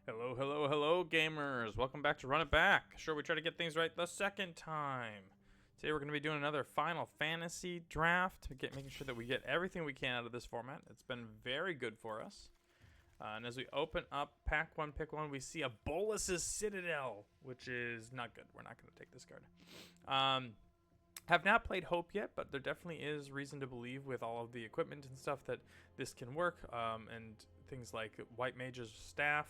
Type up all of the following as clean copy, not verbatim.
Hello, hello, hello, gamers. Welcome back to Run It Back. Sure, we try to get things right the second time. Today we're going to be doing another Final Fantasy draft, making sure that we get everything we can out of this format. It's been very good for us. And as we open up pack one, pick one, we see a Bolus's Citadel, which is not good. We're not going to take this card. Have not played Hope yet, but there definitely is reason to believe with all of the equipment and stuff that this can work. And things like White Mage's Staff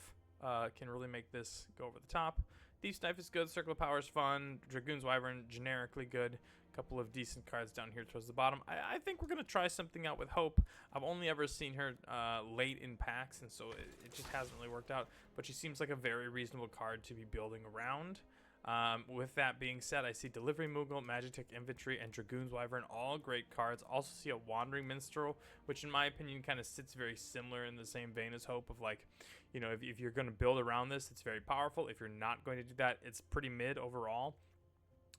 can really make this go over the top. Thief's Knife is good. Circle of Power is fun. Dragoon's Wyvern, generically good. A couple of decent cards down here towards the bottom. I think we're going to try something out with Hope. I've only ever seen her late in packs, and so it just hasn't really worked out. But she seems like a very reasonable card to be building around. With that being said, I see Delivery Moogle, Magitech Infantry, and Dragoon's Wyvern, all great cards. Also see a Wandering Minstrel, which in my opinion kind of sits very similar in the same vein as Hope of like, you know, if you're going to build around this, it's very powerful. If you're not going to do that, it's pretty mid overall.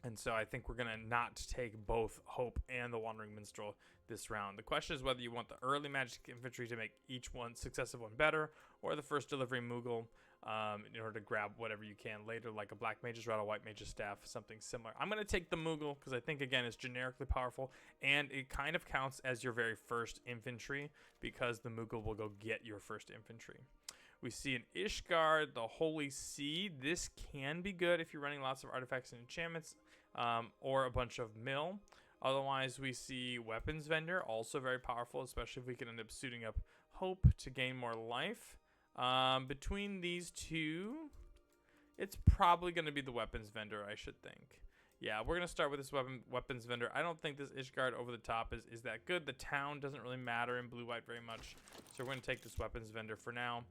And so I think we're going to not take both Hope and the Wandering Minstrel this round. The question is whether you want the early Magic Infantry to make each successive one better, or the first Delivery Moogle in order to grab whatever you can later, like a Black Mage's Rattle, White Mage's Staff, something similar. I'm going to take the Moogle because I think, again, it's generically powerful, and it kind of counts as your very first infantry because the Moogle will go get your first infantry. We see an Ishgard, the Holy Seed. This can be good if you're running lots of artifacts and enchantments, or a bunch of mill. Otherwise, we see Weapons Vendor, also very powerful, especially if we can end up suiting up Hope to gain more life. Between these two, it's probably going to be the Weapons Vendor, I should think. Yeah, we're going to start with this Weapons Vendor. I don't think this Ishgard over the top is that good. The town doesn't really matter in blue-white very much, so we're going to take this Weapons Vendor for now.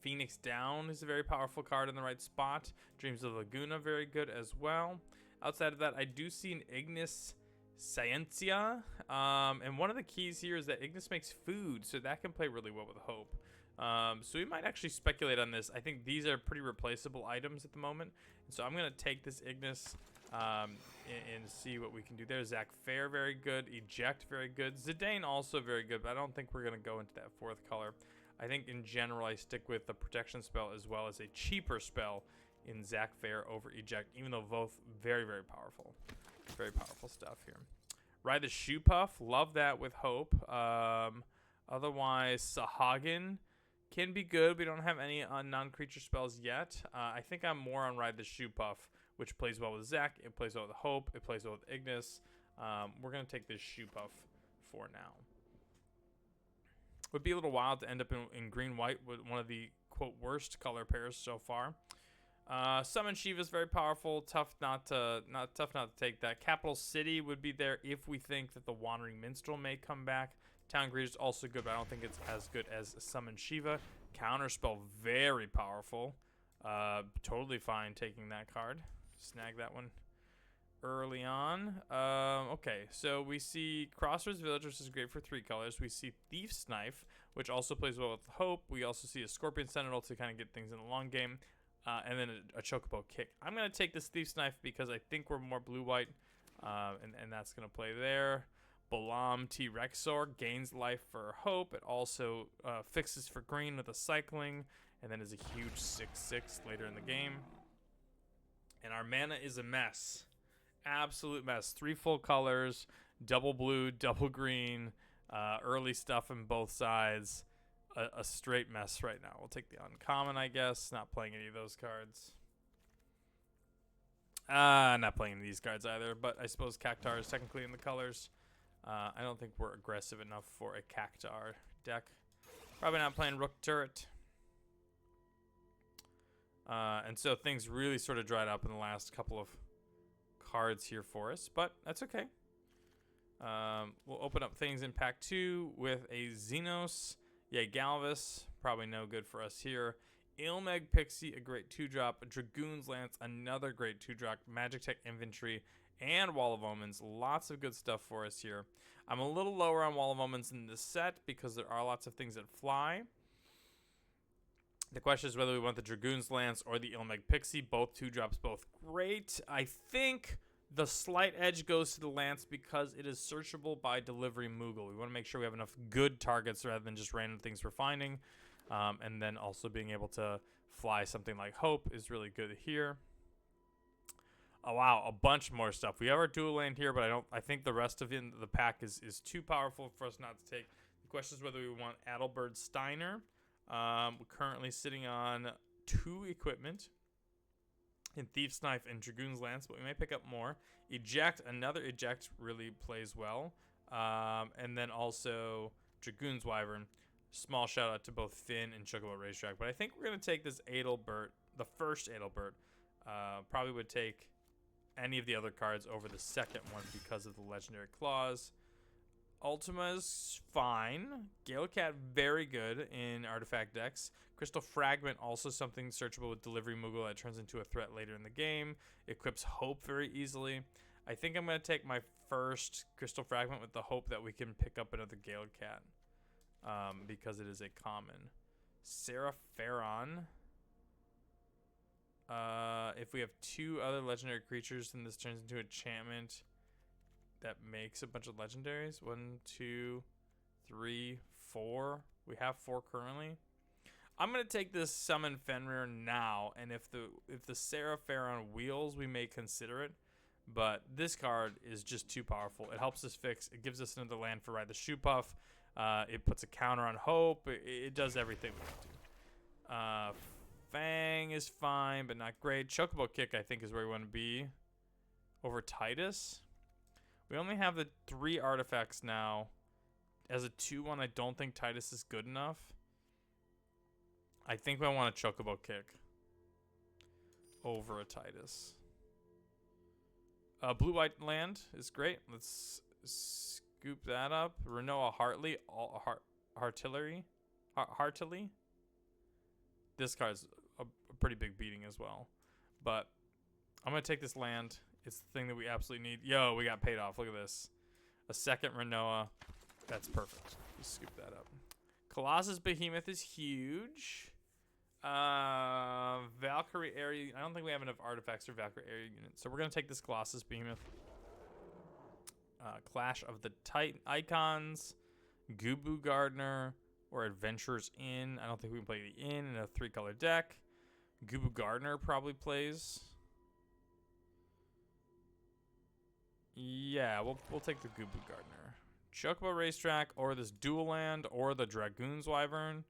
Phoenix Down is a very powerful card in the right spot. Dreams of Laguna, very good as well. Outside of that, I do see an Ignis Scientia. And one of the keys here is that Ignis makes food, so that can play really well with Hope. So we might actually speculate on this. I think these are pretty replaceable items at the moment. And so I'm going to take this Ignis and see what we can do there. Zach Fair, very good. Eject, very good. Zidane, also very good, but I don't think we're going to go into that fourth color. I think in general I stick with the protection spell as well as a cheaper spell in Zach Fair over Eject, even though both very, very powerful. Very powerful stuff here. Ride the Shoe Puff, love that with Hope. Otherwise, Sahagin can be good. We don't have any non-creature spells yet. I think I'm more on Ride the Shoe Puff, which plays well with Zach. It plays well with Hope. It plays well with Ignis. We're going to take this Shoe Puff for now. Would be a little wild to end up in green-white with one of the, quote, worst color pairs so far. Summon Shiva is very powerful. Tough not to take that. Capital City would be there if we think that the Wandering Minstrel may come back. Town Greeter is also good, but I don't think it's as good as Summon Shiva. Counterspell, very powerful. Totally fine taking that card. Snag that one early on. Okay, so we see Crossroads Village, which is great for 3 colors. We see Thief's Knife, which also plays well with Hope. We also see a Scorpion Sentinel to kind of get things in the long game. And then a Chocobo Kick. I'm going to take this Thief's Knife because I think we're more blue-white, and that's going to play there. Balam T-Rexor gains life for Hope. It also fixes for green with a cycling, and then is a huge 6/6 later in the game. And our mana is a mess. Absolute mess. 3 full colors, double blue, double green, early stuff in both sides. A straight mess right now. We'll take the uncommon, I guess. Not playing any of those cards. Not playing these cards either, but I suppose Cactar is technically in the colors. I don't think we're aggressive enough for a Cactar deck. Probably not playing Rook Turret. And so things really sort of dried up in the last couple of cards here for us, but that's okay. We'll open up things in pack 2 with a Xenos. Yeah, Galvus, probably no good for us here. Ilmeg Pixie, a great 2-drop. Dragoon's Lance, another great 2-drop. Magitech Infantry, and Wall of Omens. Lots of good stuff for us here. I'm a little lower on Wall of Omens in this set because there are lots of things that fly. The question is whether we want the Dragoon's Lance or the Ilmeg Pixie. Both 2-drops, both great. I think the slight edge goes to the Lance because it is searchable by Delivery Moogle. We want to make sure we have enough good targets rather than just random things we're finding. And then also being able to fly something like Hope is really good here. Oh wow, a bunch more stuff. We have our dual land here, but I think the rest of the pack is too powerful for us not to take. The question is whether we want Adelbert Steiner. We're currently sitting on 2 equipment in Thief's Knife and Dragoon's Lance, but we may pick up more. Another eject really plays well. And then also Dragoon's Wyvern. Small shout out to both Finn and Chocobo Racetrack. But I think we're going to take this Adelbert, the first Adelbert. Probably would take any of the other cards over the second one because of the legendary clause. Ultima's fine. Gale Cat, very good in artifact decks. Crystal Fragment, also something searchable with Delivery Moogle that turns into a threat later in the game. Equips Hope very easily. I think I'm going to take my first Crystal Fragment with the hope that we can pick up another Gale Cat. Because it is a common. Sarah Farron. If we have 2 other legendary creatures, then this turns into enchantment that makes a bunch of legendaries. 1, 2, 3, 4. We have 4 currently. I'm gonna take this Summon Fenrir now, and if the Sarah Farron wheels, we may consider it. But this card is just too powerful. It helps us fix. It gives us another land for Ride the Shoe Puff. It puts a counter on Hope. It does everything we want to. Fang is fine, but not great. Chocobo Kick, I think, is where we want to be. Over Titus. We only have the 3 artifacts now. As a 2-1, I don't think Titus is good enough. I think I want a Chocobo Kick over a Titus. Blue-white land is great. Let's scoop that up. Renoa Hartley. Hartillery. This card's a pretty big beating as well. But I'm going to take this land. It's the thing that we absolutely need. Yo, we got paid off. Look at this. A second Renoa. That's perfect. Just scoop that up. Colossus Behemoth is huge. Valkyrie area. I don't think we have enough artifacts for Valkyrie area units. So we're going to take this Colossus Behemoth. Clash of the Titan Icons. Gubu Gardener. Or Adventurers Inn. I don't think we can play the Inn in a 3-color deck. Gubu Gardener probably plays. Yeah, we'll take the Gubu Gardener. Chocobo Racetrack, or this Dual Land, or the Dragoon's Wyvern.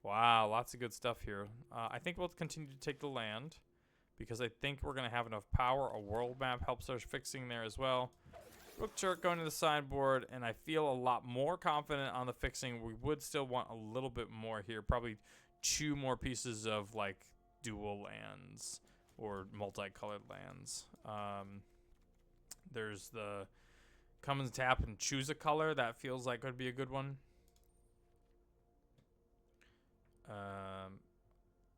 Wow, lots of good stuff here. I think we'll continue to take the land, because I think we're going to have enough power. A world map helps us fixing there as well. Rook Turk going to the sideboard, and I feel a lot more confident on the fixing. We would still want a little bit more here. Probably 2 more pieces of, like, dual lands or multicolored lands. There's the come and tap and choose a color. That feels like would be a good one.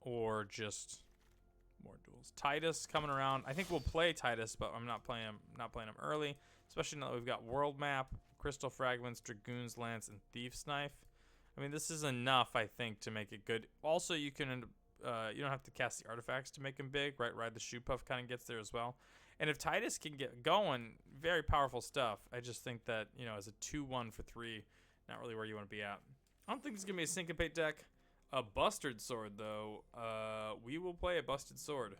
Or just more duels. Titus coming around. I think we'll play Titus, but I'm not playing him early. Especially now that we've got World Map, Crystal Fragments, Dragoon's Lance, and Thief's Knife. I mean, this is enough, I think, to make it good. Also, you can you don't have to cast the artifacts to make him big, right? Ride the Shoe Puff kind of gets there as well. And if Titus can get going, very powerful stuff. I just think that, you know, as a 2-1 for 3, not really where you want to be at. I don't think it's going to be a Syncopate deck. A Busted Sword, though. We will play a Busted Sword.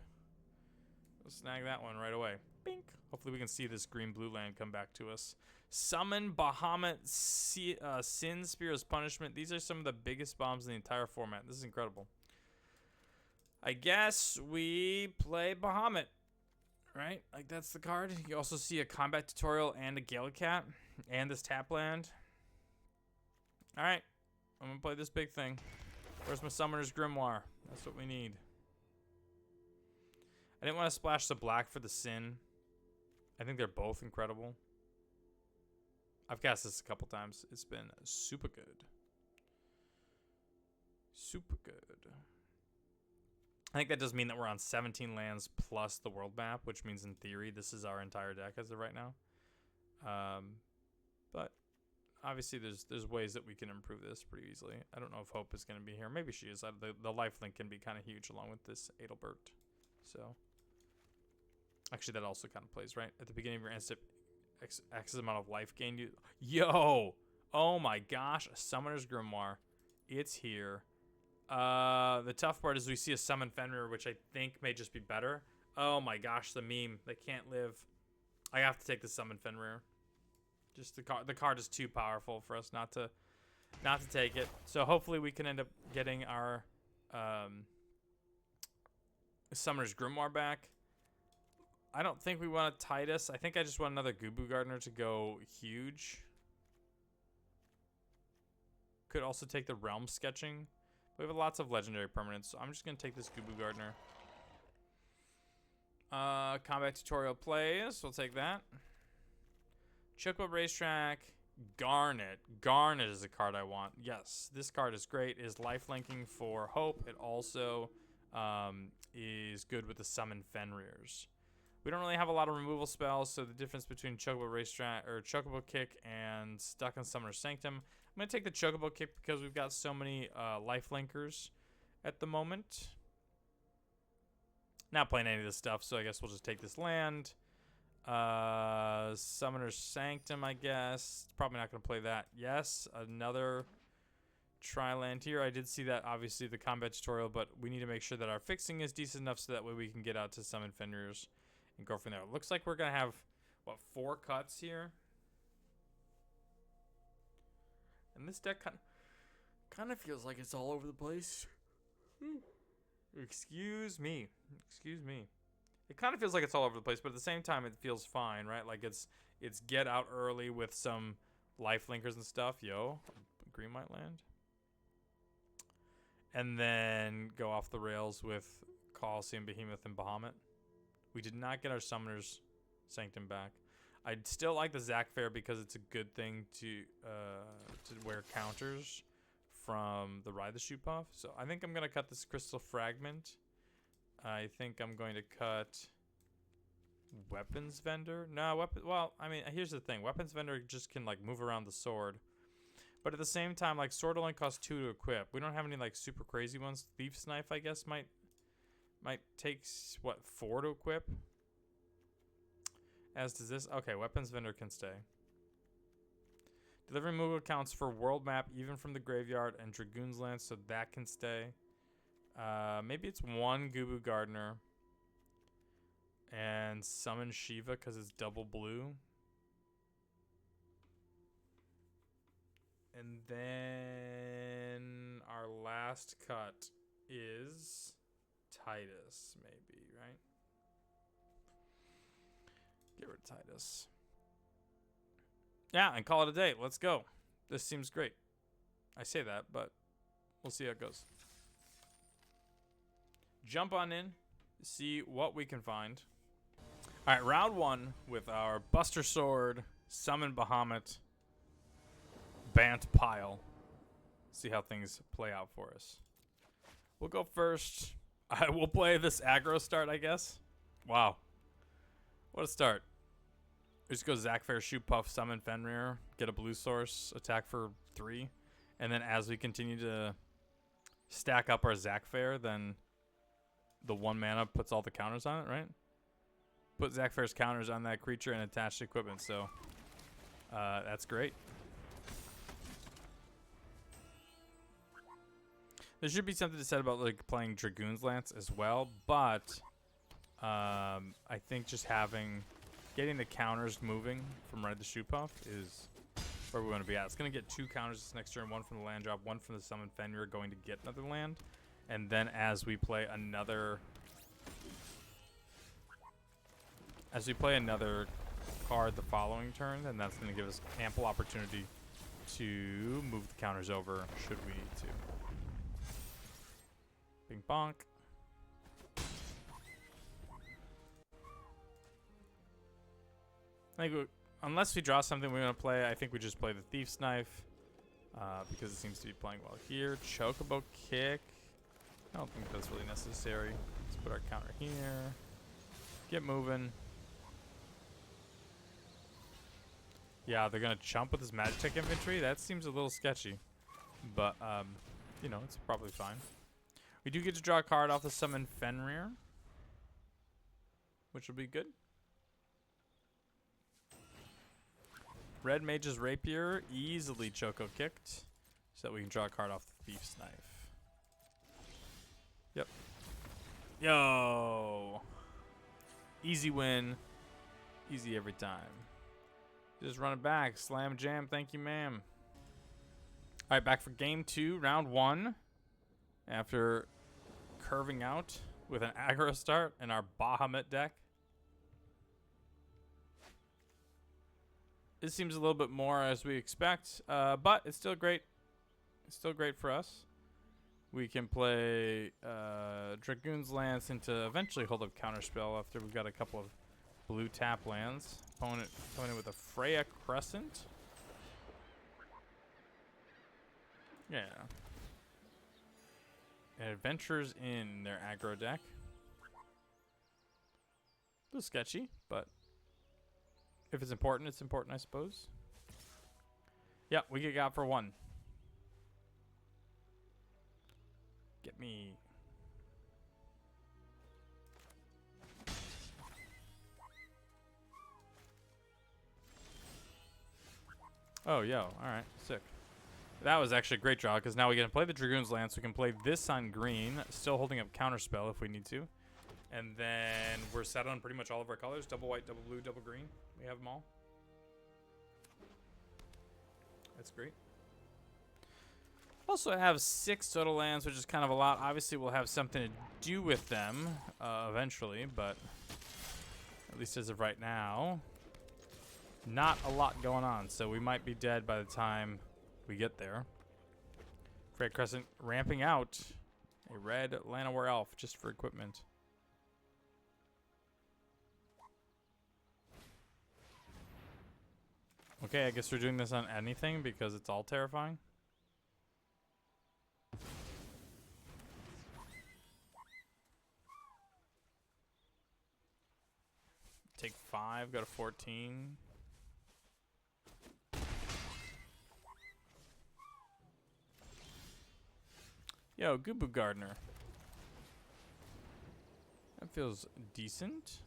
We'll snag that one right away. Bink. Hopefully we can see this green-blue land come back to us. Summon, Bahamut, Sin, Spear's Punishment. These are some of the biggest bombs in the entire format. This is incredible. I guess we play Bahamut. Right? Like, that's the card. You also see a Combat Tutorial and a Gale Cat. And this tap land. Alright. I'm going to play this big thing. Where's my Summoner's Grimoire? That's what we need. I didn't want to splash the black for the Sin. I think they're both incredible. I've cast this a couple times. It's been super good. Super good. I think that does mean that we're on 17 lands plus the world map, which means in theory this is our entire deck as of right now. But obviously there's ways that we can improve this pretty easily. I don't know if Hope is going to be here. Maybe she is. The lifelink can be kind of huge along with this Adelbert. So actually that also kind of plays, right? At the beginning of your end step, X amount of life gain. Yo! Oh my gosh, a Summoner's Grimoire. It's here. The tough part is we see a summon Fenrir, which I think may just be better. Oh my gosh, the meme. They can't live. I have to take the summon Fenrir. Just the card is too powerful for us not to take it. So hopefully we can end up getting our Summoner's Grimoire back. I don't think we want a Titus. I think I just want another Gubu Gardener to go huge. Could also take the Realm Sketching. We have lots of legendary permanents, so I'm just going to take this Gubu Gardener. Combat Tutorial plays. We'll take that. Chocobo Racetrack. Garnet. Garnet is a card I want. Yes, this card is great. It is lifelinking for Hope. It also is good with the Summon Fenrirs. We don't really have a lot of removal spells, so the difference between Chocobo Racetrack or Chocobo Kick and Stuck in Summoner's Sanctum. I'm going to take the Chocobo Kick because we've got so many lifelinkers at the moment. Not playing any of this stuff, so I guess we'll just take this land. Summoner's Sanctum, I guess. Probably not going to play that. Yes, another tri-land here. I did see that, obviously, the combat tutorial, but we need to make sure that our fixing is decent enough so that way we can get out to summon Fenrirs and go from there. It looks like we're going to have, what, 4 cuts here? And this deck kind of feels like it's all over the place. Excuse me. Excuse me. It kind of feels like it's all over the place, but at the same time, it feels fine, right? Like it's get out early with some life linkers and stuff. Yo, green white land. And then go off the rails with Colosseum, Behemoth, and Bahamut. We did not get our Summoner's Sanctum back. I'd still like the Zac Fair because it's a good thing to wear counters from the Ride the Shoot Puff. So I think I'm going to cut this Crystal Fragment. I think I'm going to cut Weapons Vendor. No, well, I mean, here's the thing. Weapons Vendor just can, like, move around the sword. But at the same time, like, sword only costs 2 to equip. We don't have any, like, super crazy ones. Thief's Knife, I guess, might take, what, 4 to equip? As does this. Okay, Weapons Vendor can stay. Delivery removal counts for World Map, even from the graveyard, and Dragoon's Lance, so that can stay. Maybe it's 1 Gubu Gardener. And Summon Shiva because it's double blue. And then our last cut is Titus, maybe, right? Get rid of Titus. Yeah, and call it a day. Let's go. This seems great. I say that, but we'll see how it goes. Jump on in, see what we can find. All right, round 1 with our Buster Sword, Summon Bahamut, Bant Pile. See how things play out for us. We'll go first. I will play this aggro start, I guess. Wow. What a start. We just go Zac Fair, Shoot Puff, Summon Fenrir, get a blue source, attack for 3. And then as we continue to stack up our Zac Fair, then the 1 mana puts all the counters on it, right? Put Zac Fair's counters on that creature and attached equipment, so that's great. There should be something to said about like playing Dragoon's Lance as well, but I think just getting the counters moving from Ride the Shoot Puff is where we want to be at. It's going to get 2 counters this next turn, 1 from the land drop, 1 from the Summon Fenrir, going to get another land. And then as we play another card the following turn, then that's going to give us ample opportunity to move the counters over should we need to. Bing bonk. I think unless we draw something we want to play, I think we just play the Thief's Knife because it seems to be playing well here. Chocobo Kick. I don't think that's really necessary. Let's put our counter here. Get moving. Yeah, they're going to chump with this Magitech infantry. That seems a little sketchy. But, you know, it's probably fine. We do get to draw a card off the Summon Fenrir, which will be good. Red Mage's Rapier, easily Choco kicked, so that we can draw a card off the Thief's Knife. Yep. Yo. Easy win. Easy every time. Just run it back. Slam jam. Thank you, ma'am. All right, back for game 2, round 1. After curving out with an aggro start in our Bahamut deck. This seems a little bit more as we expect, but it's still great. It's still great for us. We can play Dragoon's Lance into eventually hold up Counterspell after we've got a couple of blue tap lands. Opponent coming in with a Freya Crescent. Yeah. And Adventures in their aggro deck. A little sketchy, but if it's important, I suppose. Yeah, we get got for 1. Get me. Oh, yo. Alright, sick. That was actually a great draw, because now we can play the Dragoon's Lance. We can play this on green, still holding up Counterspell if we need to. And then we're set on pretty much all of our colors. Double white, double blue, double green. We have them all. That's great. Also have 6 total lands, which is kind of a lot. Obviously, we'll have something to do with them eventually, but at least as of right now, not a lot going on. So we might be dead by the time we get there. Freya Crescent ramping out a red Llanowar Elf just for equipment. Okay, I guess we're doing this on anything because it's all terrifying. Take 5, go to 14. Yo, Gubu Gardener. That feels decent.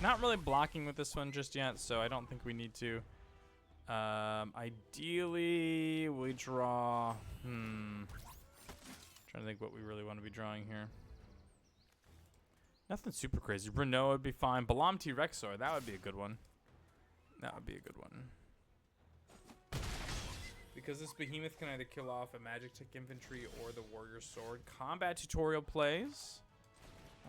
Not really blocking with this one just yet, so I don't think we need to. Ideally, we draw... Trying to think what we really want to be drawing here. Nothing super crazy. Renault would be fine. Bahamut Rexor, that would be a good one. That would be a good one. Because this behemoth can either kill off a magic tech infantry or the warrior sword. Combat tutorial plays.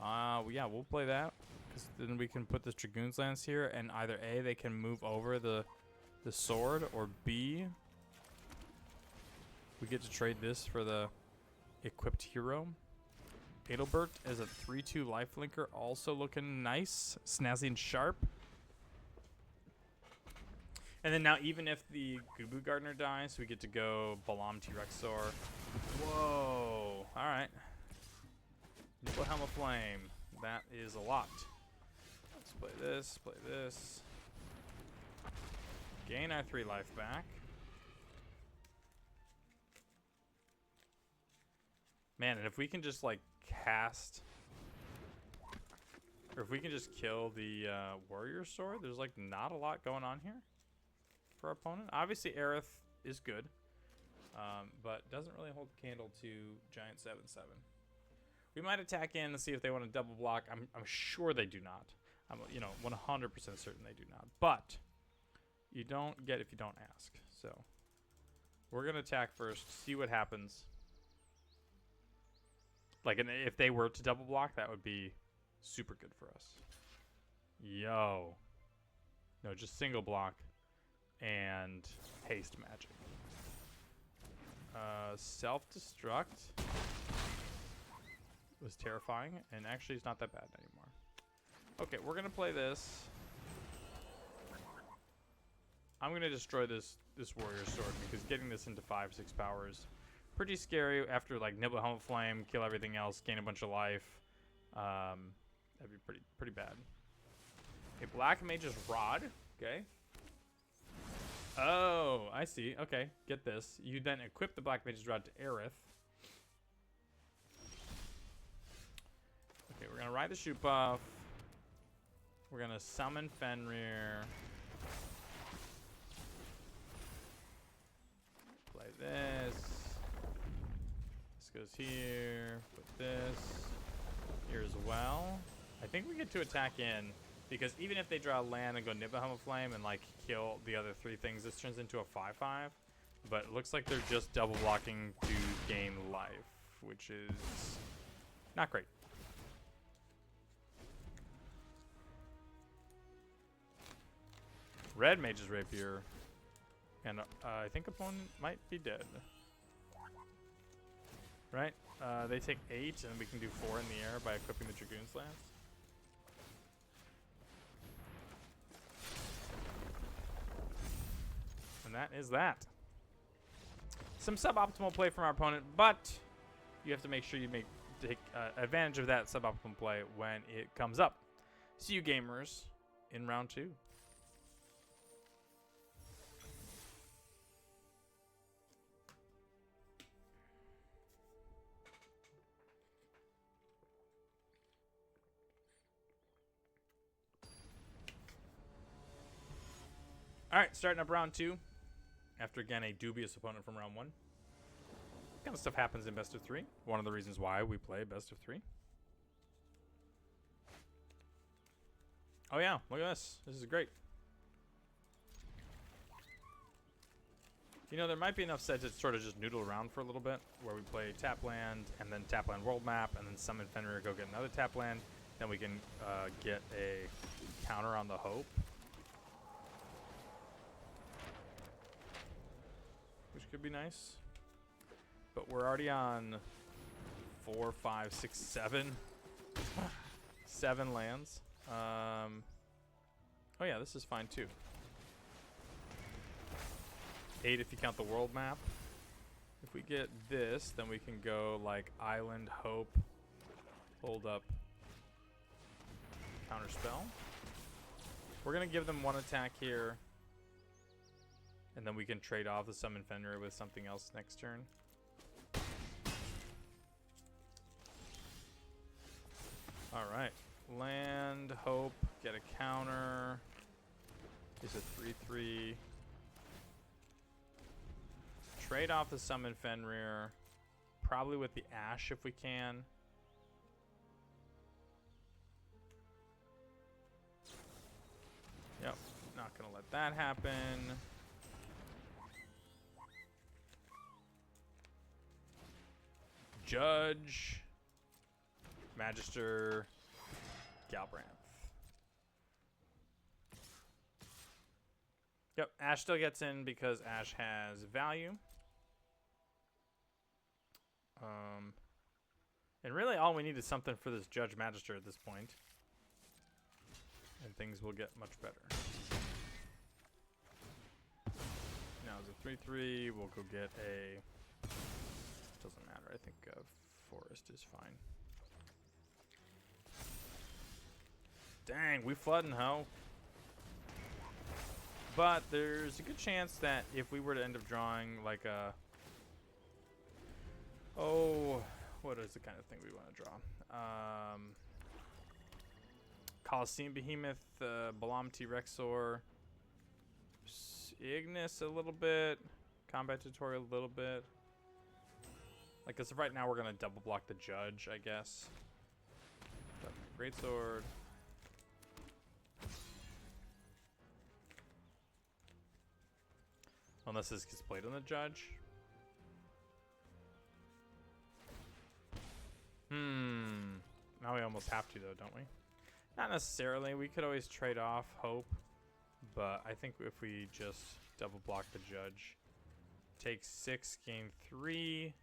Yeah, we'll play that. Because then we can put this Dragoon's Lance here, and either A, they can move over the sword, or B, we get to trade this for the equipped hero. Adelbert as a 3/2 lifelinker, also looking nice, snazzy and sharp. And then now, even if the Gubu Gardener dies, we get to go Bahamut Rexor. Whoa! All right. Helm of Flame. That is a lot. Let's play this. Play this. Gain our 3 life back. Man, and if we can just like cast, or if we can just kill the warrior sword, there's like not a lot going on here for our opponent. Obviously, Aerith is good, but doesn't really hold the candle to Giant 7/7. We might attack in and see if they want to double block. I'm sure they do not. I'm 100% certain they do not. But you don't get if you don't ask. So we're gonna attack first, see what happens. Like, and if they were to double block, that would be super good for us. Yo. No, just single block and haste magic. Self-destruct was terrifying, and actually it's not that bad anymore. Okay, we're gonna play this. I'm gonna destroy this warrior sword because getting this into 5-6 power is pretty scary. After like nibble Helm of Flame, kill everything else, gain a bunch of life. That'd be pretty bad. A Black Mage's Rod. Okay. Oh, I see. Okay, get this. You then equip the Black Mage's Rod to Aerith. Okay, we're gonna ride the shoot buff. We're gonna summon Fenrir. This goes here. Put this here as well. I think we get to attack in, because even if they draw land and go Bahamut Flame and like kill the other 3 things, this turns into a 5/5. But it looks like they're just double blocking to gain life, which is not great. Red Mage's Rapier, and I think opponent might be dead. Right? They take 8, and we can do 4 in the air by equipping the Dragoon's Lance. And that is that. Some suboptimal play from our opponent, but you have to make sure you take advantage of that suboptimal play when it comes up. See you gamers in round 2. All right, starting up round 2. After, again, a dubious opponent from round 1. Kind of stuff happens in best of 3. One of the reasons why we play best of 3. Oh, yeah. Look at this. This is great. You know, there might be enough sets that sort of just noodle around for a little bit, where we play tap land, and then tap land world map, and then summon Fenrir, go get another tap land. Then we can get a counter on the Hope. Which could be nice. But we're already on 4, 5, 6, 7. 7 lands. Oh yeah, this is fine too. 8 if you count the world map. If we get this, then we can go like Island, Hope, hold up, counter spell. We're gonna give them 1 attack here. And then we can trade off the Summon Fenrir with something else next turn. Alright. Land, Hope, get a counter. Is a 3/3. Trade off the Summon Fenrir. Probably with the Ash if we can. Yep. Not gonna let that happen. Judge, Magister, Galbranth. Yep, Ash still gets in because Ash has value. And really all we need is something for this Judge Magister at this point. And things will get much better. Now it's a 3/3, we'll go get a... Doesn't matter. I think Forest is fine. Dang, we flooding, ho. But there's a good chance that if we were to end up drawing like a... Oh, what is the kind of thing we want to draw? Coliseum Behemoth, Balam T-Rexor, Ignis a little bit, Combat Tutorial a little bit. Like, as of right now, we're going to double block the Judge, I guess. Greatsword. Unless this gets played on the Judge. Now we almost have to, though, don't we? Not necessarily. We could always trade off Hope. But I think if we just double block the Judge. Take 6, gain 3.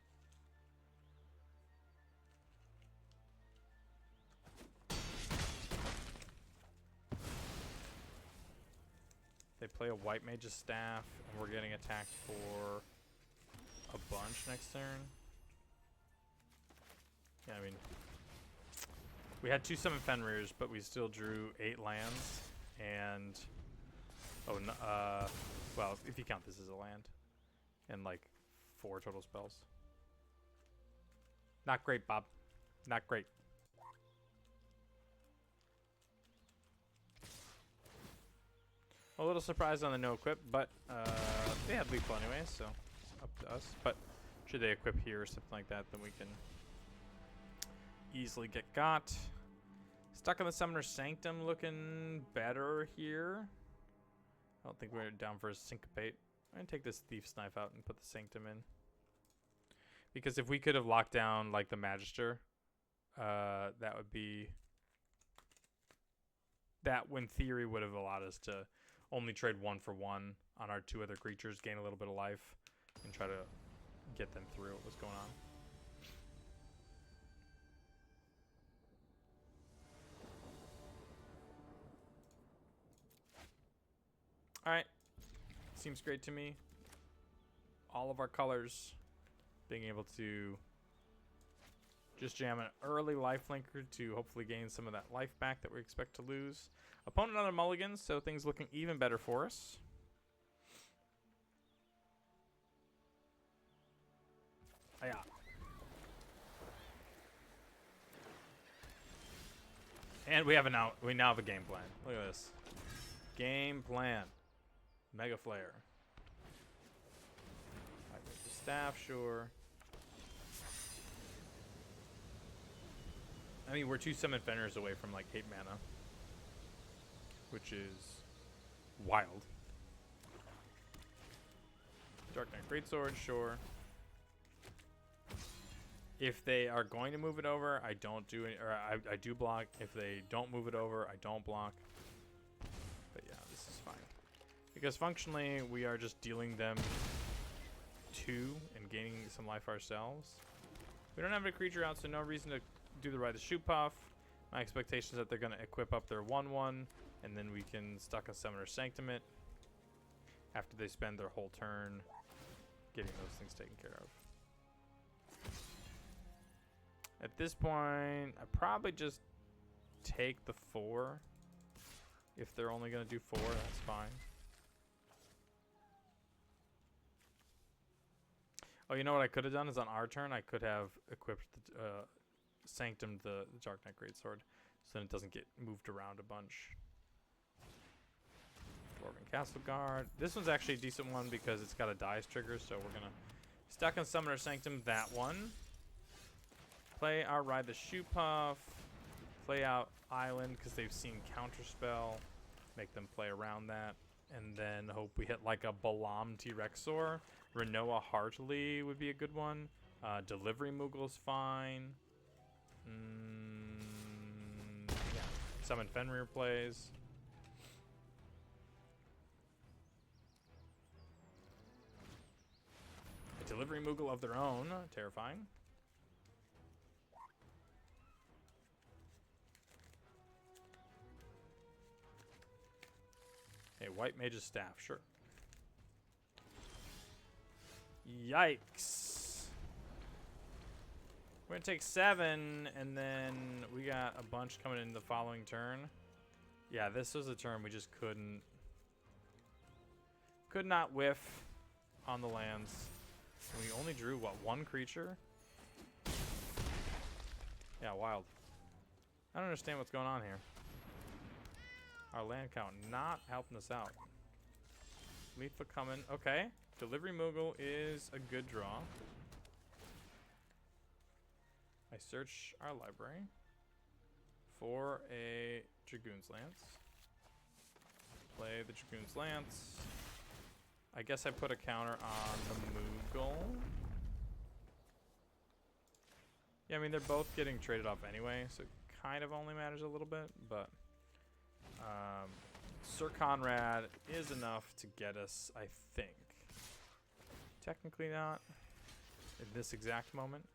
They play a White Mage's Staff, and we're getting attacked for a bunch next turn. Yeah, I mean, we had 2 Summon Fenrirs, but we still drew 8 lands, and well, if you count this as a land, and like 4 total spells. Not great, Bob. Not great. A little surprised on the no equip, but they had lethal anyway, so it's up to us. But Should they equip here or something like that, then we can easily get got. Stuck in the Summoner's Sanctum, looking better here. I don't think we're down for a Syncopate. I'm going to take this Thief's Knife out and put the Sanctum in. Because if we could have locked down, like, the Magister, that would be... That, in theory, would have allowed us to only trade 1 for 1 on our 2 other creatures, gain a little bit of life, and try to get them through what was going on. Alright. Seems great to me. All of our colors being able to just jam an early lifelinker to hopefully gain some of that life back that we expect to lose. Opponent on a mulligan, so things looking even better for us. Yeah. And we now have a game plan. Look at this. Game plan. Mega Flare. The staff, sure. I mean, we're 2 Summon Fenners away from like 8 mana, which is wild. Dark Knight Greatsword, sure. If they are going to move it over, I don't do any, or I do block. If they don't move it over, I don't block. But yeah, this is fine. Because functionally, we are just dealing them 2 and gaining some life ourselves. We don't have a creature out, so no reason to do the Ride the Shoot Puff. My expectation is that they're going to equip up their 1/1, and then we can stuck a Summoner Sanctum it after they spend their whole turn getting those things taken care of. At this point, I probably just take the 4. If they're only going to do 4, that's fine. Oh, you know what I could have done is on our turn, I could have equipped the Sanctum the Dark Knight Greatsword, so then it doesn't get moved around a bunch. Dwarven Castle Guard. This one's actually a decent one because it's got a dice trigger, so we're going to stack on Summoner Sanctum that one. Play our Ride the Shoot Puff. Play out Island because they've seen Counterspell. Make them play around that. And then hope we hit like a Balam T-Rexor. Renoa Hartley would be a good one. Delivery Moogle's fine. Yeah. Summon Fenrir plays. A Delivery Moogle of their own. Terrifying. Hey, White Mage's Staff, sure. Yikes. We're going to take 7, and then we got a bunch coming in the following turn. Yeah, this was a turn we just could not whiff on the lands. And we only drew, what, 1 creature? Yeah, wild. I don't understand what's going on here. Our land count not helping us out. Leafa coming. Okay. Delivery Moogle is a good draw. I search our library for a Dragoon's Lance. Play the Dragoon's Lance. I guess I put a counter on the Moogle. Yeah, I mean, they're both getting traded off anyway, so it kind of only matters a little bit, but Sir Conrad is enough to get us, I think. Technically not in this exact moment,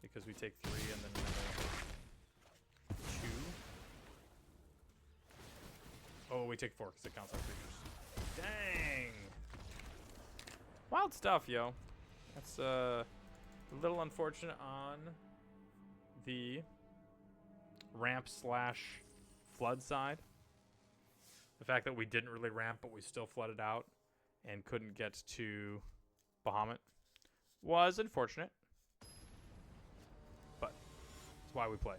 because we take 3 and then another 2. Oh, we take 4 because it counts on creatures. Dang! Wild stuff, yo. That's a little unfortunate on the ramp / flood side. The fact that we didn't really ramp, but we still flooded out and couldn't get to Bahamut was unfortunate. But that's why we play.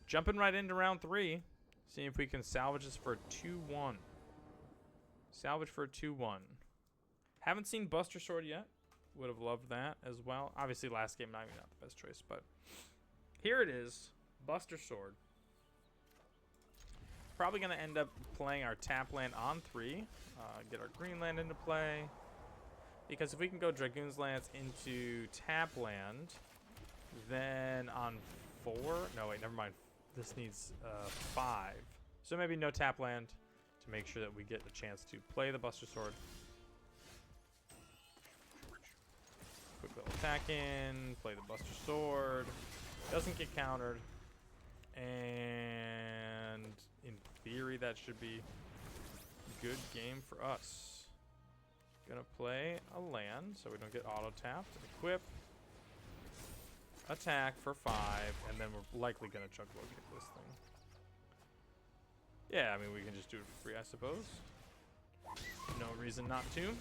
Jumping right into round 3. Seeing if we can salvage this for a 2-1. Salvage for a 2-1. Haven't seen Buster Sword yet. Would have loved that as well. Obviously, last game not the best choice, but here it is. Buster Sword. Probably going to end up playing our tap land on 3. Get our green land into play. Because if we can go Dragoon's Lance into tap land, then on 4... No, wait, never mind. This needs 5. So maybe no tap land to make sure that we get a chance to play the Buster Sword. Quick little attack in, play the Buster Sword. Doesn't get countered. And in theory, that should be a good game for us. Gonna play a land so we don't get auto-tapped. Equip. Attack for 5, and then we're likely gonna chug locate this thing. Yeah, I mean, we can just do it for free, I suppose. No reason not to.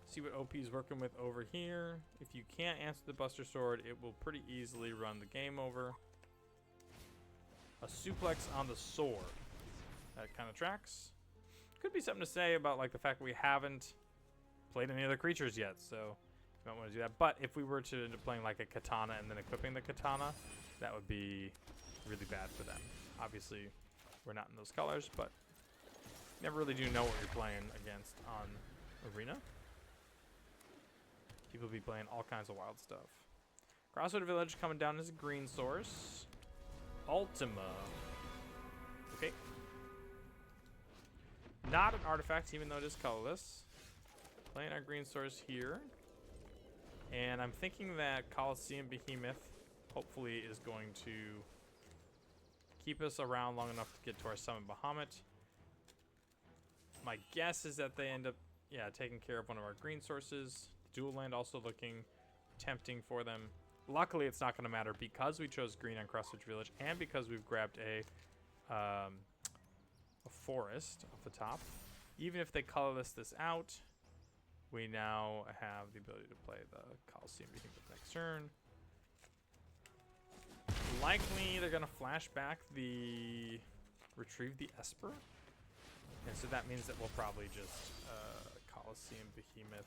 See what OP is working with over here. If you can't answer the Buster Sword, it will pretty easily run the game over. A suplex on the sword. That kind of tracks. Could be something to say about like the fact we haven't played any other creatures yet, so you might want to do that. But if we were to end up playing like a katana and then equipping the katana, that would be really bad for them. Obviously, we're not in those colors, but you never really do know what you're playing against on Arena. People be playing all kinds of wild stuff. Crossroad Village coming down as a green source. Ultima. Okay. Not an artifact, even though it is colorless. Playing our green source here. And I'm thinking that Coliseum Behemoth hopefully is going to keep us around long enough to get to our summon Bahamut. My guess is that they end up, taking care of one of our green sources. Dual land also looking tempting for them. Luckily, it's not going to matter because we chose green on Crossroads Village and because we've grabbed a forest off the top. Even if they colorless this out, we now have the ability to play the Coliseum Behemoth next turn. Likely, they're going to flash back the retrieve the Esper. And so that means that we'll probably just Coliseum Behemoth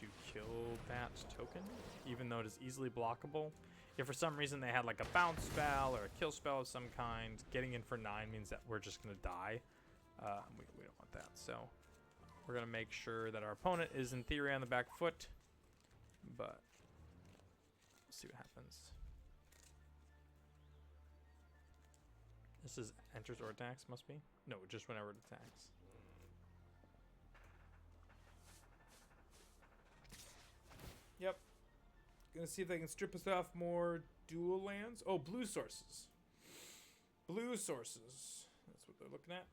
to kill that token, even though it is easily blockable. If for some reason they had like a bounce spell or a kill spell of some kind, getting in for 9 means that we're just going to die. We don't want that. So we're going to make sure that our opponent is in theory on the back foot, but we'll see what happens. This is enters or attacks, must be? No, just whenever it attacks. Yep. Gonna see if they can strip us off more dual lands. Oh, blue sources. Blue sources. That's what they're looking at.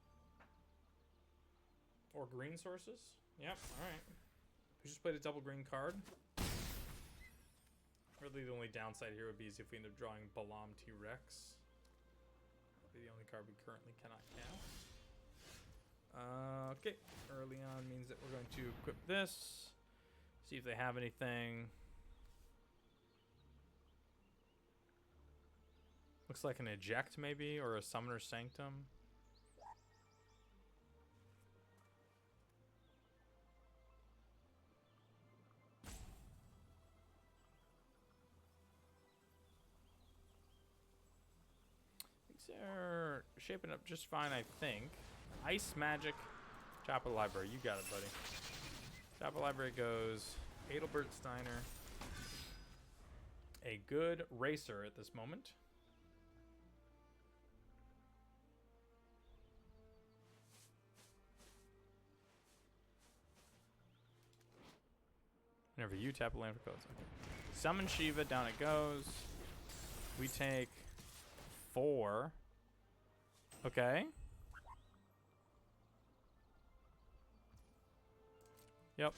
Or green sources. Yep, alright. We just played a double green card. Really the only downside here would be is if we end up drawing Balam T-Rex. That'd be the only card we currently cannot cast. Okay. Early on means that we're going to equip this. See if they have anything. Looks like an eject maybe, or a summoner sanctum. Things are shaping up just fine, I think. Ice magic. Chopper library, you got it, buddy. Chopper library goes Adelbert Steiner. A good racer at this moment. Whenever you tap a land for codes. Okay. Summon Shiva, down it goes. We take 4. Okay. Yep.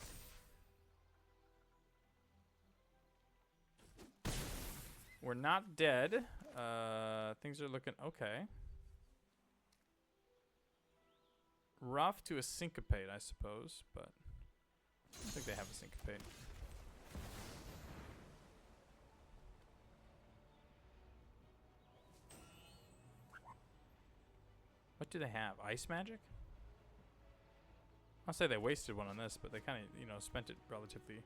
We're not dead. Things are looking okay. Rough to a syncopate, I suppose, but I don't think they have a syncopate. A What do they have? Ice magic? I'll say they wasted one on this, but they kind of, you know, spent it relatively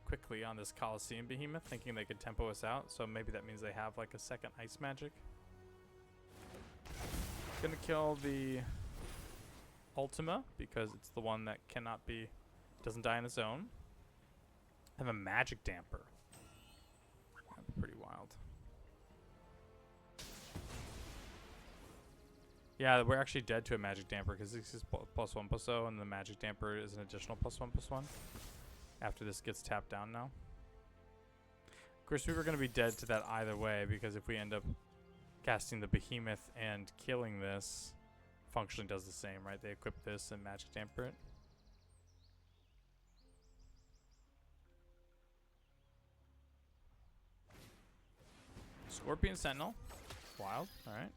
quickly on this Coliseum behemoth, thinking they could tempo us out. So maybe that means they have like a second ice magic. Gonna kill the Ultima because it's the one that cannot be, doesn't die on its own. I have a magic damper. That'd be pretty wild. Yeah, we're actually dead to a magic damper because this is +1/+0, and the magic damper is an additional +1/+1 after this gets tapped down now. Of course, we were going to be dead to that either way because if we end up casting the behemoth and killing this, functionally does the same, right? They equip this and magic damper it. Scorpion Sentinel. Wild. All right.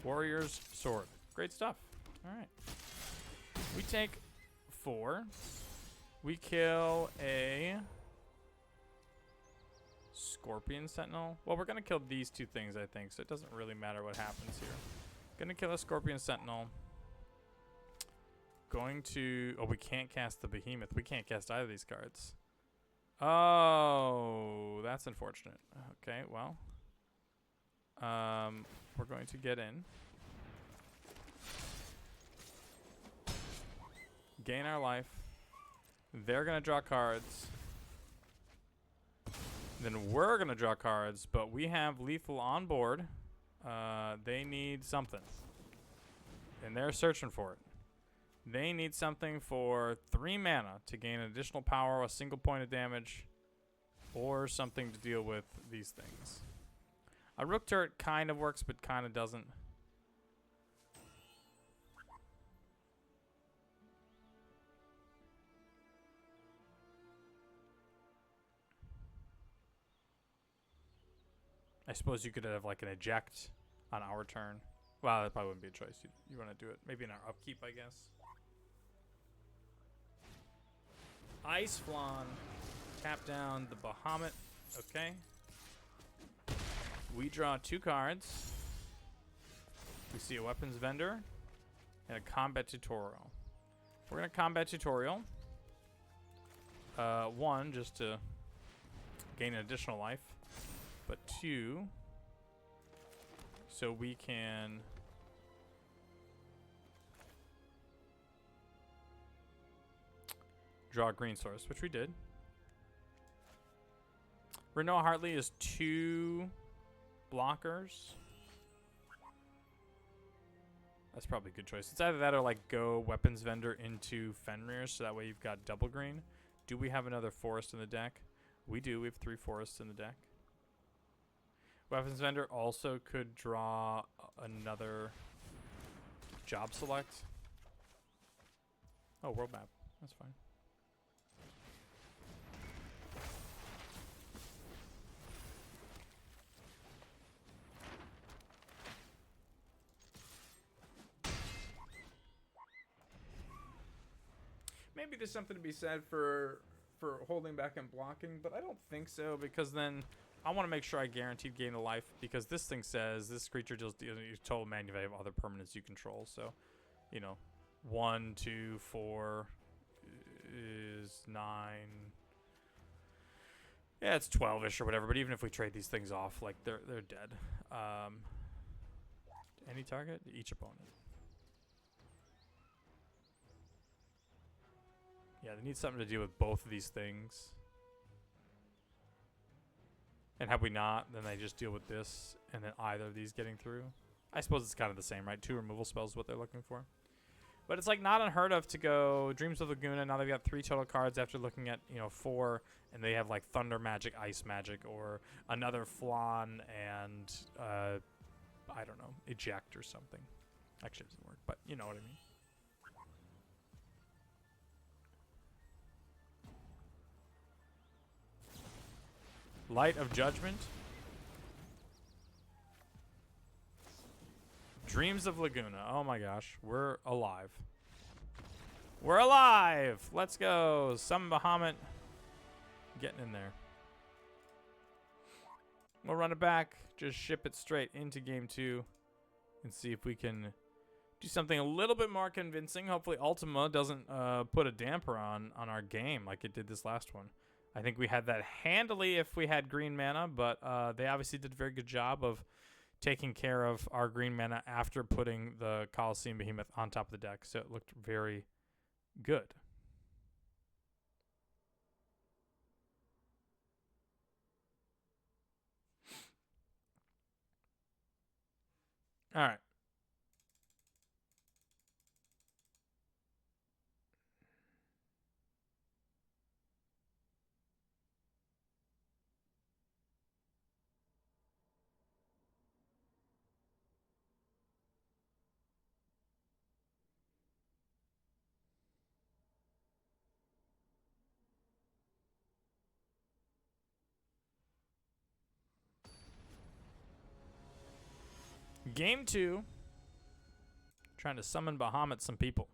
Warrior's Sword. Great stuff. All right. We take 4. We kill a Scorpion Sentinel. Well, we're going to kill these 2 things, I think, so it doesn't really matter what happens here. Going to kill a Scorpion Sentinel. Going to... Oh, we can't cast the Behemoth. We can't cast either of these cards. Oh, that's unfortunate. Okay, well. We're going to get in. Gain our life. They're going to draw cards. Then we're going to draw cards, but we have lethal on board. They need something. And they're searching for it. They need something for 3 mana to gain an additional power, a single point of damage, or something to deal with these things. A Rook Turret kind of works, but kind of doesn't. I suppose you could have like an eject on our turn. Well, that probably wouldn't be a choice. You want to do it maybe in our upkeep, I guess. Ice Flan. Tap down the Bahamut. Okay. We draw 2 cards. We see a weapons vendor and a combat tutorial. We're going to combat tutorial. 1, just to gain an additional life. But 2, so we can draw a green source, which we did. Renault Hartley is 2 blockers. That's probably a good choice. It's either that or like go weapons vendor into Fenrir, so that way you've got double green. Do we have another forest in the deck? We do. We have 3 forests in the deck. Weapons vendor also could draw another job select. Oh, world map. That's fine. Maybe there's something to be said for holding back and blocking, but I don't think so, because then I want to make sure I guaranteed gain of life, because this thing says this creature deals total mana value of other permanents you control. So, you know, 1, 2, 4 is 9. Yeah, it's 12-ish or whatever. But even if we trade these things off, like they're dead. Any target, each opponent. Yeah, they need something to deal with both of these things. And have we not, then they just deal with this, and then either of these getting through. I suppose it's kind of the same, right? 2 removal spells is what they're looking for. But it's like not unheard of to go Dreams of Laguna. Now they've got 3 total cards after looking at, you know, 4, and they have like Thunder Magic, Ice Magic, or another Flan and I don't know, Eject or something. Actually, it doesn't work, but you know what I mean. Light of Judgment. Dreams of Laguna. Oh my gosh. We're alive. We're alive! Let's go. Some Bahamut getting in there. We'll run it back. Just ship it straight into game 2. and see if we can do something a little bit more convincing. Hopefully Ultima doesn't put a damper on our game like it did this last one. I think we had that handily if we had green mana, but they obviously did a very good job of taking care of our green mana after putting the Colosseum Behemoth on top of the deck, so it looked very good. All right. Game 2. Trying to summon Bahamut some people.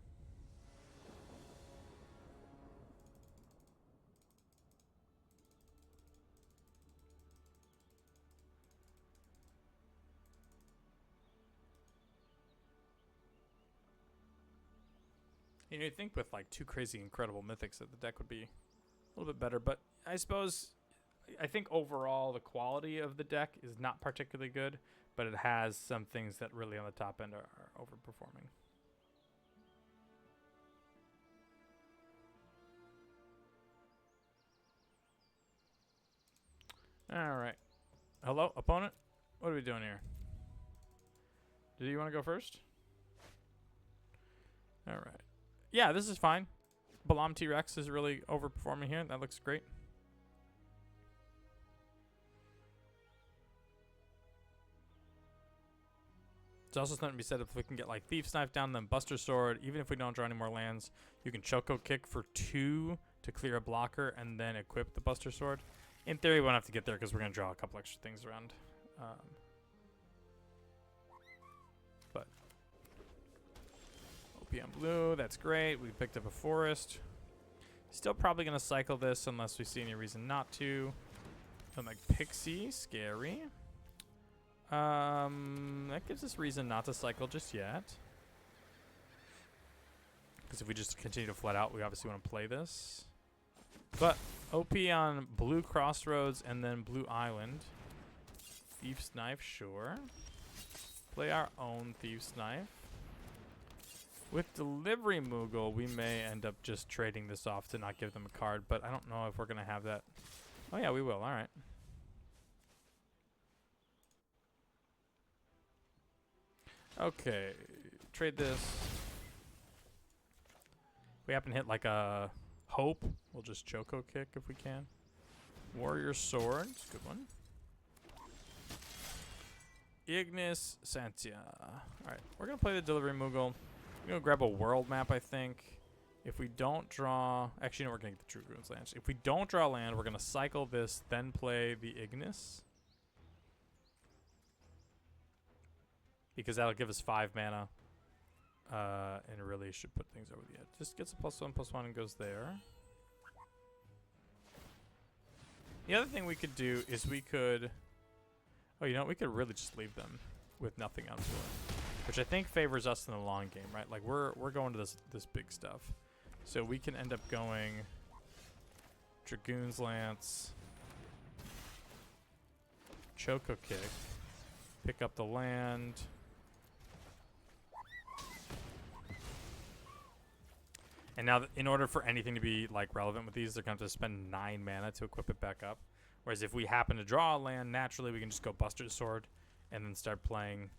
You know, you'd think with like 2 crazy incredible mythics that the deck would be a little bit better, but I think overall the quality of the deck is not particularly good, but it has some things that really on the top end are overperforming. All right. Hello, opponent? What are we doing here? Do you want to go first? All right. Yeah, this is fine. Bahamut T-Rex is really overperforming here. That looks great. It's also something to be said if we can get like Thief's Knife down, then Buster Sword. Even if we don't draw any more lands, you can Choco Kick for 2 to clear a blocker and then equip the Buster Sword. In theory, we won't have to get there because we're going to draw a couple extra things around. But OPM blue, that's great. We picked up a forest. Still probably going to cycle this unless we see any reason not to. I'm like Pixie, scary. That gives us reason not to cycle just yet. Because if we just continue to flood out, we obviously want to play this. But OP on blue Crossroads and then blue Island. Thief's Knife, sure. Play our own Thief's Knife. With Delivery Moogle, we may end up just trading this off to not give them a card, but I don't know if we're going to have that. Oh yeah, we will. All right. Okay, trade this. If we happen to hit like a Hope, we'll just Choco Kick if we can. Warrior Sword, good one. Ignis Santia. Alright, we're going to play the Delivery Moogle. We're going to grab a world map, I think. If we don't draw... Actually, no, we're going to get the True Ruins lands. If we don't draw land, we're going to cycle this, then play the Ignis. Because that'll give us 5 mana. And it really should put things over the edge. Just gets a +1/+1 and goes there. The other thing we could do is we could... Oh, you know what? We could really just leave them with nothing on board. Which I think favors us in the long game, right? Like, we're going to this big stuff. So we can end up going... Dragoon's Lance. Choco Kick. Pick up the land. And now, in order for anything to be like relevant with these, they're going to have to spend 9 mana to equip it back up. Whereas if we happen to draw a land, naturally we can just go Buster Sword and then start playing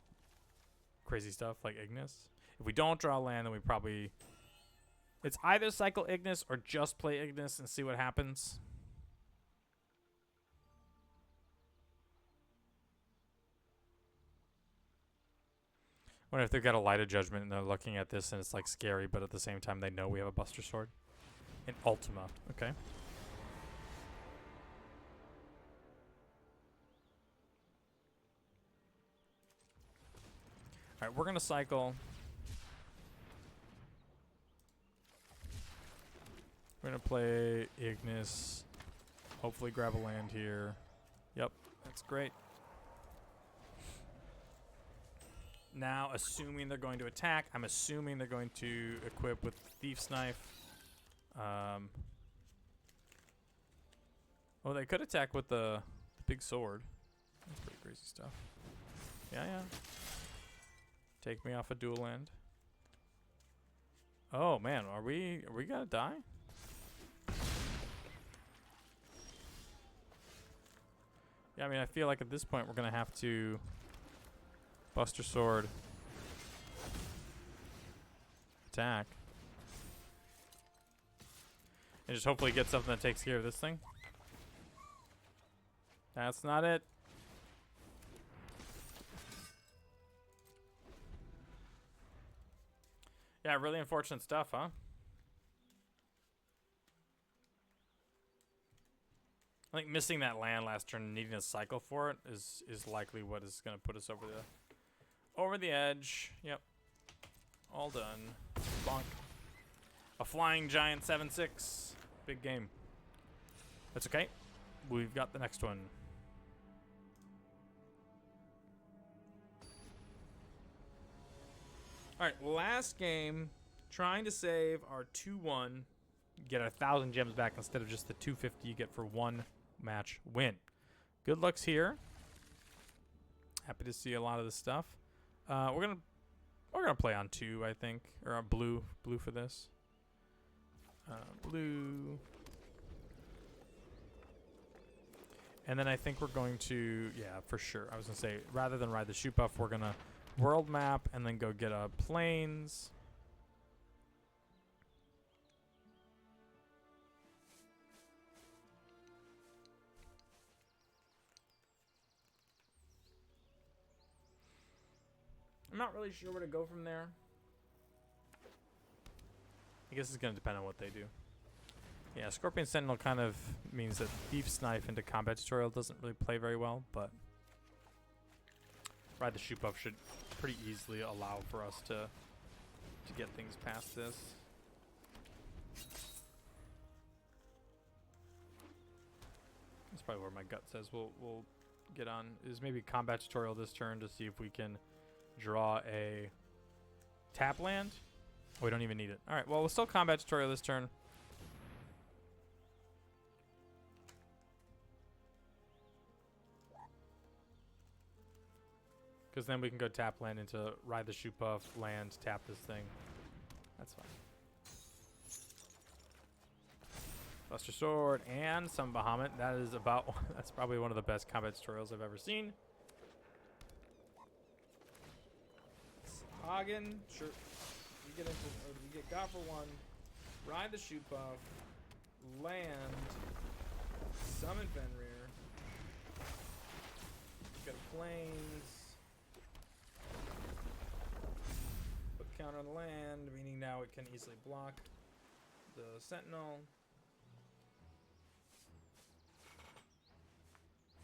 crazy stuff like Ignis. If we don't draw land, then we probably... It's either cycle Ignis or just play Ignis and see what happens. What if they've got a Light of Judgment and they're looking at this and it's like scary, but at the same time they know we have a Buster Sword? In Ultima, okay. Alright, we're going to cycle. We're going to play Ignis. Hopefully grab a land here. Yep, that's great. Now, assuming they're going to attack, I'm assuming they're going to equip with Thief's Knife. Oh, they could attack with the big sword. That's pretty crazy stuff. Yeah, yeah. Take me off a dual end. Oh man, are we gonna die? Yeah, I mean, I feel like at this point we're gonna have to Buster Sword attack and just hopefully get something that takes care of this thing. That's not it. Yeah, really unfortunate stuff, huh? I think missing that land last turn and needing a cycle for it is likely what is going to put us over the edge. Yep. All done. Bonk. A flying giant 7/6. Big game. That's okay. We've got the next one. All right, last game, trying to save our 2-1, get 1,000 gems back instead of just the 250 you get for one match win. Good luck's here. Happy to see a lot of this stuff. We're gonna play on 2, I think, or on blue for this. Blue, and then I think we're going to, yeah, for sure. I was gonna say rather than ride the shoot buff, we're gonna world map and then go get a plains. I'm not really sure where to go from there. I guess it's going to depend on what they do. Yeah, Scorpion Sentinel kind of means that Thief's Knife into combat tutorial doesn't really play very well, but ride the shoot buff should pretty easily allow for us to get things past this. That's probably where my gut says we'll get on, is maybe combat tutorial this turn to see if we can draw a tap land. Oh, we don't even need it. All right, well, we'll still combat tutorial this turn. Because then we can go tap land into ride the shoot buff, land, tap this thing. That's fine. Buster Sword and some Bahamut. That is about, that's probably one of the best combat tutorials I've ever seen. Hagen, sure. We get God for 1. Ride the shoot buff. Land. Summon Fenrir. Got plains. Put counter on the land, meaning now it can easily block the Sentinel.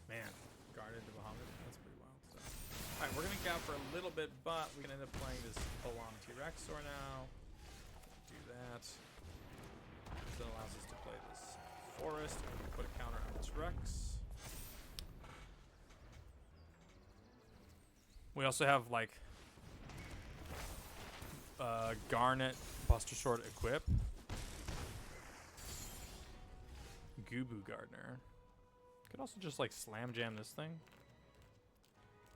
Man, guarded the Bahamut. That's pretty wild stuff. Alright, we're gonna gap for a little bit, but we can end up playing this full-on T-Rex or now. Do that. This allows us to play this forest and put a counter on this Rex. We also have like Garnet Buster Sword equip. Gubu Gardener. Could also just like slam jam this thing.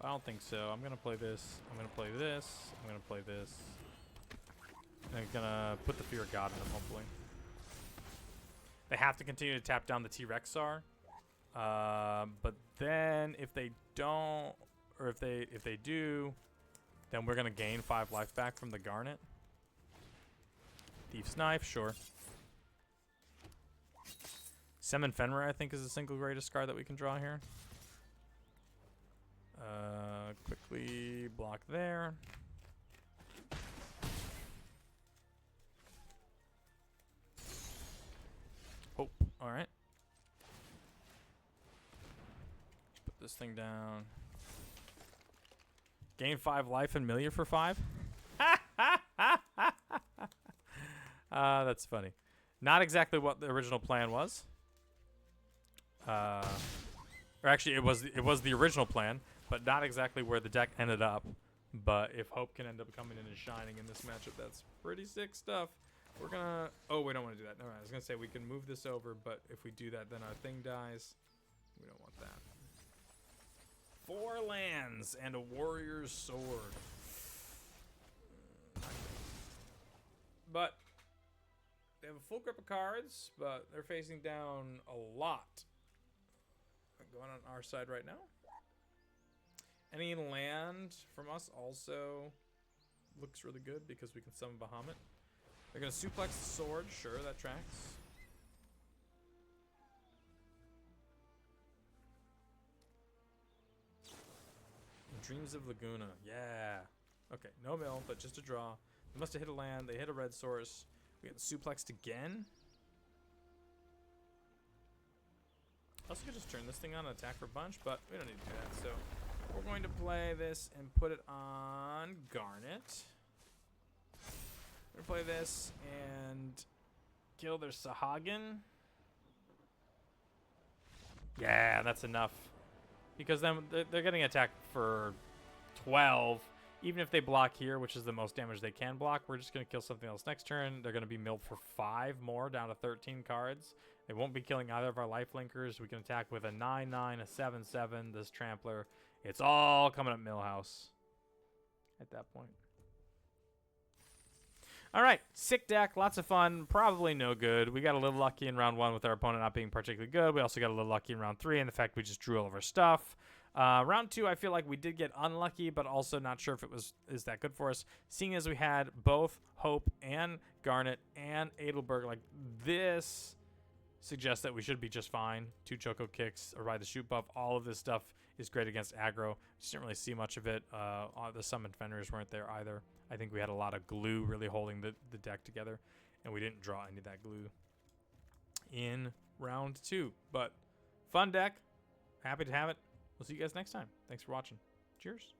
I don't think so. I'm gonna play this. I'm gonna play this. I'm gonna play this. And I'm gonna put the Fear of God in them, hopefully. They have to continue to tap down the T-Rexar. But then if they don't, or if they do, then we're gonna gain 5 life back from the Garnet. Thief's Knife, sure. Summon Fenrir, I think, is the single greatest card that we can draw here. Quickly block there. Hope. All right. Put this thing down. Gain 5 life and Milia for 5. That's funny. Not exactly what the original plan was. Or actually, it was the original plan, but not exactly where the deck ended up. But if Hope can end up coming in and shining in this matchup, that's pretty sick stuff. We're gonna... Oh, we don't want to do that. No, I was gonna say we can move this over, but if we do that, then our thing dies. We don't want that. 4 lands and a warrior's sword. But they have a full grip of cards, but they're facing down a lot. Going on our side right now. Any land from us also looks really good because we can summon Bahamut. They're going to suplex the sword. Sure, that tracks. Dreams of Laguna. Yeah. Okay, no mill, but just a draw. They must have hit a land. They hit a red source. We get suplexed again. Also could just turn this thing on and attack for a bunch, but we don't need to do that. So we're going to play this and put it on Garnet. We're going to play this and kill their Sahagin. Yeah, that's enough. Because then they're getting attacked for 12. Even if they block here, which is the most damage they can block, we're just going to kill something else next turn. They're going to be milled for 5 more, down to 13 cards. They won't be killing either of our life linkers. We can attack with a 9/9, a 7/7, this Trampler. It's all coming up Millhouse at that point. All right, sick deck, lots of fun, probably no good. We got a little lucky in round 1 with our opponent not being particularly good. We also got a little lucky in round 3 in the fact we just drew all of our stuff. Round 2, I feel like we did get unlucky, but also not sure if it is that good for us. Seeing as we had both Hope and Garnet and Adelberg, like this suggests that we should be just fine. 2 Choco Kicks, or by the shoot buff, all of this stuff is great against aggro. Just didn't really see much of it. The summon fenders weren't there either. I think we had a lot of glue really holding the deck together, and we didn't draw any of that glue in round 2. But fun deck. Happy to have it. We'll see you guys next time. Thanks for watching. Cheers.